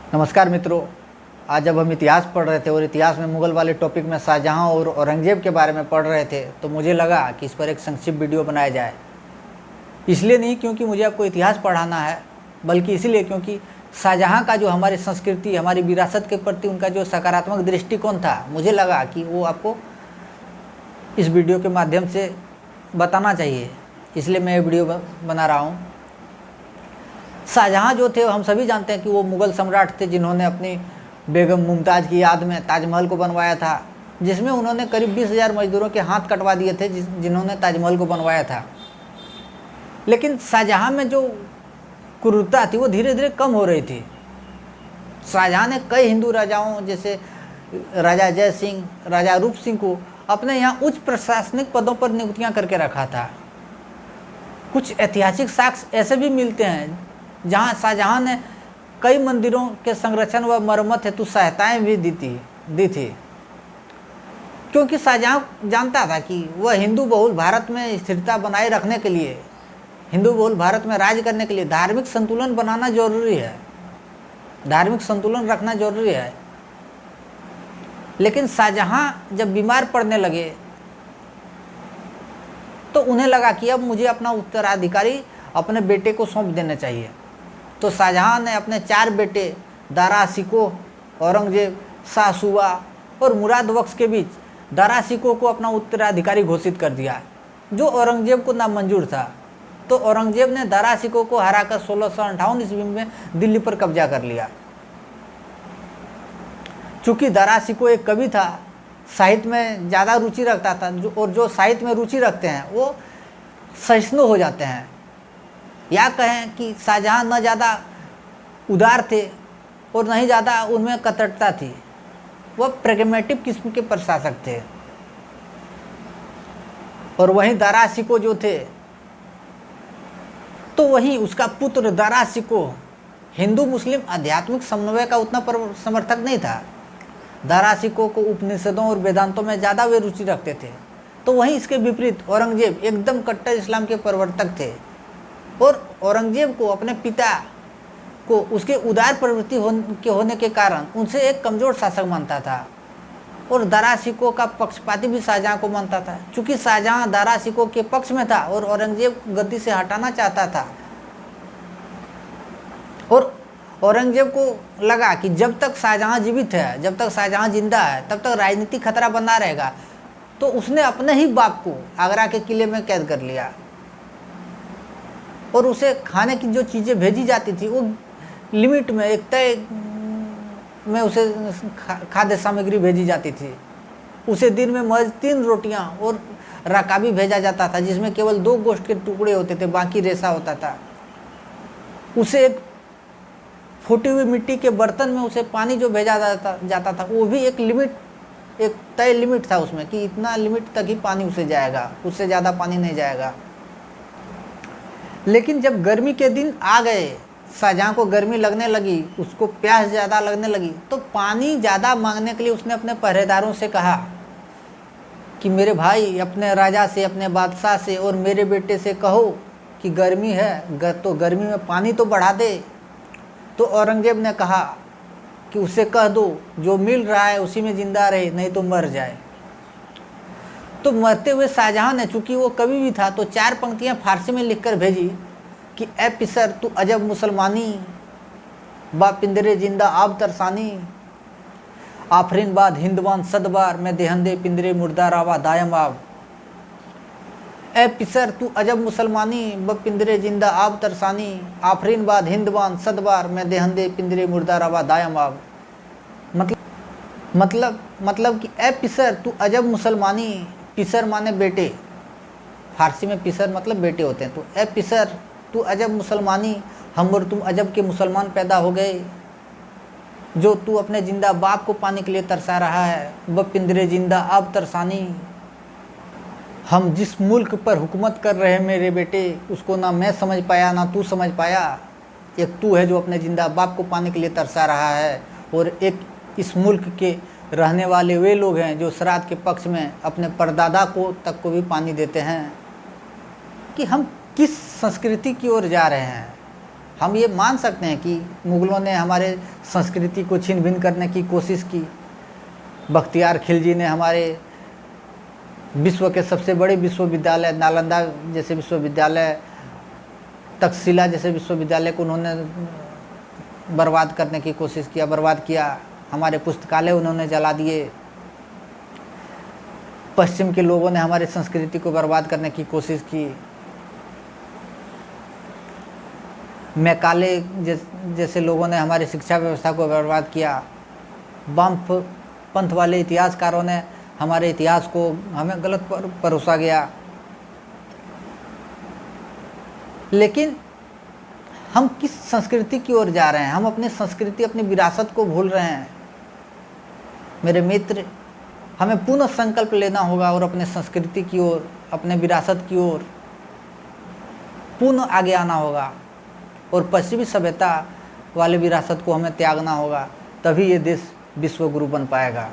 नमस्कार मित्रों। आज जब हम इतिहास पढ़ रहे थे और इतिहास में मुगल वाले टॉपिक में शाहजहां और औरंगजेब के बारे में पढ़ रहे थे तो मुझे लगा कि इस पर एक संक्षिप्त वीडियो बनाया जाए। इसलिए नहीं क्योंकि मुझे आपको इतिहास पढ़ाना है, बल्कि इसलिए क्योंकि शाहजहां का जो हमारी संस्कृति, हमारी विरासत के प्रति उनका जो सकारात्मक दृष्टिकोण था, मुझे लगा कि वो आपको इस वीडियो के माध्यम से बताना चाहिए। इसलिए मैं ये वीडियो बना रहा हूँ। शाहजहां जो थे हम सभी जानते हैं कि वो मुग़ल सम्राट थे जिन्होंने अपनी बेगम मुमताज़ की याद में ताजमहल को बनवाया था, जिसमें उन्होंने करीब 20,000 मजदूरों के हाथ कटवा दिए थे जिन्होंने ताजमहल को बनवाया था। लेकिन शाहजहां में जो क्रूरता थी वो धीरे धीरे कम हो रही थी। शाहजहां ने कई हिंदू राजाओं जैसे राजा जय सिंह, राजा रूप सिंह को अपने यहाँ उच्च प्रशासनिक पदों पर नियुक्तियाँ करके रखा था। कुछ ऐतिहासिक साक्ष्य ऐसे भी मिलते हैं जहाँ शाहजहां ने कई मंदिरों के संरक्षण व मरम्मत हेतु सहायताएं भी दी थी, क्योंकि शाहजहां जानता था कि वह हिंदू बहुल भारत में स्थिरता बनाए रखने के लिए, हिंदू बहुल भारत में राज करने के लिए धार्मिक संतुलन बनाना जरूरी है, धार्मिक संतुलन रखना जरूरी है। लेकिन शाहजहां जब बीमार पड़ने लगे तो उन्हें लगा कि अब मुझे अपना उत्तराधिकारी अपने बेटे को सौंप देना चाहिए। तो शाहजहां ने अपने 4 बेटे दारा शिकोह, औरंगजेब, शाह सूबा और मुराद बख्श के बीच दारा शिकोह को अपना उत्तराधिकारी घोषित कर दिया, जो औरंगजेब को नामंजूर था। तो औरंगजेब ने दारा शिकोह को हराकर 1658 ईस्वी में दिल्ली पर कब्जा कर लिया। चूँकि दारा शिकोह एक कवि था, साहित्य में ज़्यादा रुचि रखता था, और जो साहित्य में रुचि रखते हैं वो सहिष्णु हो जाते हैं। या कहें कि शाहजहां न ज़्यादा उदार थे और न ही ज़्यादा उनमें कट्टरता थी, वह प्रेगमेटिव किस्म के प्रशासक थे। और वहीं दारा शिकोह जो थे, तो वहीं उसका पुत्र दारा शिकोह हिंदू मुस्लिम आध्यात्मिक समन्वय का उतना समर्थक नहीं था। दारा शिकोह को उपनिषदों और वेदांतों में ज़्यादा वे रुचि रखते थे। तो वहीं इसके विपरीत औरंगजेब एकदम कट्टर इस्लाम के प्रवर्तक थे, और औरंगजेब को अपने पिता को उसके उदार प्रवृत्ति होने के कारण उनसे एक कमज़ोर शासक मानता था। और दारा शिकोह का पक्षपाती भी शाहजहां को मानता था। चूँकि शाहजहां दारा शिकोह के पक्ष में था और औरंगजेब गद्दी से हटाना चाहता था, और औरंगजेब को लगा कि जब तक शाहजहां जीवित है, जब तक शाहजहां जिंदा है, तब तक राजनीतिक खतरा बना रहेगा। तो उसने अपने ही बाप को आगरा के किले में कैद कर लिया, और उसे खाने की जो चीज़ें भेजी जाती थी वो लिमिट में, एक तय में उसे खाद्य सामग्री भेजी जाती थी। उसे दिन में महज 3 रोटियां और रकाबी भेजा जाता था, जिसमें केवल 2 गोश्त के टुकड़े होते थे, बाकी रेसा होता था। उसे एक फूटी हुई मिट्टी के बर्तन में उसे पानी जो भेजा जाता था, वो भी एक लिमिट, एक तय लिमिट था उसमें कि इतना लिमिट तक ही पानी उसे जाएगा, उससे ज़्यादा पानी नहीं जाएगा। लेकिन जब गर्मी के दिन आ गए, शाहजहां को गर्मी लगने लगी, उसको प्यास ज़्यादा लगने लगी, तो पानी ज़्यादा मांगने के लिए उसने अपने पहरेदारों से कहा कि मेरे भाई, अपने राजा से, अपने बादशाह से और मेरे बेटे से कहो कि गर्मी है तो गर्मी में पानी तो बढ़ा दे। तो औरंगजेब ने कहा कि उसे कह दो जो मिल रहा है उसी में ज़िंदा रहे, नहीं तो मर जाए। तो मरते हुए शाहजहां ने, चूंकि वो कवि भी था, तो 4 पंक्तियां फारसी में लिखकर भेजी कि ए पिसर तू अजब मुसलमानी, बा पिंदरे जिंदा आब तरसानी, आफरीन बाद हिंदवान सदबार, मैं देहंदे पिंदरे मुर्दा रावा दायम आब। ए पिसर तू अजब मुसलमानी, ब पिंदरे जिंदा आब तरसानी, आफरीन बाद हिंदवान सदबार, मैं देहंदे पिंदरे मुर्दा रावा दायम आब। मतलब कि ए पिसर तू अजब मुसलमानी, पिसर माने बेटे, फारसी में पिसर मतलब बेटे होते हैं। तो ए पिसर तू अजब मुसलमानी, हम और तुम अजब के मुसलमान पैदा हो गए, जो तू अपने जिंदा बाप को पाने के लिए तरसा रहा है। ब पिंदरे जिंदा अब तरसानी, हम जिस मुल्क पर हुकूमत कर रहे हैं मेरे बेटे, उसको ना मैं समझ पाया ना तू समझ पाया। एक तू है जो अपने जिंदा बाप को पाने के लिए तरसा रहा है, और एक इस मुल्क के रहने वाले वे लोग हैं जो श्राद्ध के पक्ष में अपने परदादा को भी पानी देते हैं। कि हम किस संस्कृति की ओर जा रहे हैं। हम ये मान सकते हैं कि मुग़लों ने हमारे संस्कृति को छीन भिन करने की कोशिश की। बख्तियार खिलजी ने हमारे विश्व के सबसे बड़े विश्वविद्यालय नालंदा जैसे विश्वविद्यालय, तक्षशिला जैसे विश्वविद्यालय को उन्होंने बर्बाद करने की कोशिश किया, बर्बाद किया। हमारे पुस्तकालय उन्होंने जला दिए। पश्चिम के लोगों ने हमारी संस्कृति को बर्बाद करने की कोशिश की। मैकाले जैसे लोगों ने हमारी शिक्षा व्यवस्था को बर्बाद किया। वामपंथ वाले इतिहासकारों ने हमारे इतिहास को हमें गलत परोसा गया। लेकिन हम किस संस्कृति की ओर जा रहे हैं? हम अपनी संस्कृति, अपनी विरासत को भूल रहे हैं। मेरे मित्र, हमें पुनः संकल्प लेना होगा और अपने संस्कृति की ओर, अपने विरासत की ओर पुनः आगे आना होगा और पश्चिमी सभ्यता वाले विरासत को हमें त्यागना होगा। तभी ये देश विश्व गुरु बन पाएगा।